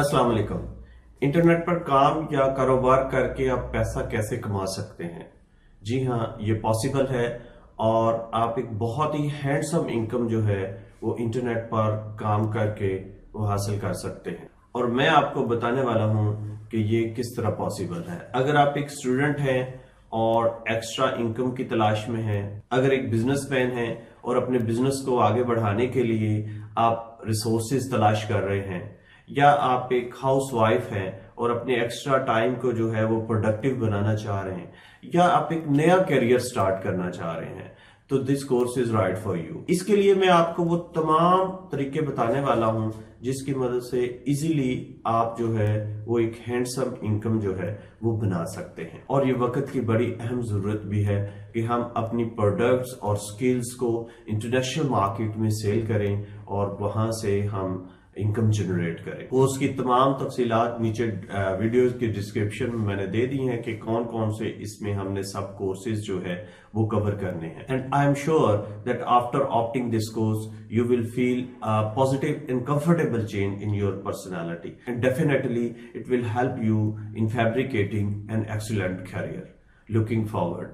अस्सलाम वालेकुम। इंटरनेट पर काम या कारोबार करके आप पैसा कैसे कमा सकते हैं? जी हाँ, ये पॉसिबल है और आप एक बहुत ही हैंडसम इनकम जो है वो इंटरनेट पर काम करके वो हासिल कर सकते हैं। और मैं आपको बताने वाला हूँ कि ये किस तरह पॉसिबल है। अगर आप एक स्टूडेंट हैं और एक्स्ट्रा इनकम की तलाश में हैं, अगर एक बिजनेसमैन हैं और अपने बिजनेस को आगे बढ़ाने के लिए आप रिसोर्सेज तलाश कर रहे हैं, या आप एक हाउस वाइफ हैं और अपने एक्स्ट्रा टाइम को जो है वो प्रोडक्टिव बनाना चाह रहे हैं, या आप एक नया करियर स्टार्ट करना चाह रहे हैं, तो this course is right for you. इसके लिए मैं आपको वो तमाम तरीके बताने वाला हूं जिसकी मदद से इजीली आप जो है वो एक हैंडसम इनकम जो है वो बना सकते हैं। और ये वक्त की बड़ी अहम जरूरत भी है कि हम अपनी प्रोडक्ट्स और स्किल्स को इंटरनेशनल मार्केट में सेल करें और वहां से हम इनकम जनरेट करें। कोर्स की तमाम तफसीलात नीचे वीडियोस की डिस्क्रिप्शन में मैंने दे दी हैं कि कौन कौन से इसमें हमने सब कोर्सेज जो है वो कवर करने हैं। And I am sure that after opting this course you will feel a positive and comfortable change in your personality, and definitely it will help you in fabricating an excellent career. Looking forward.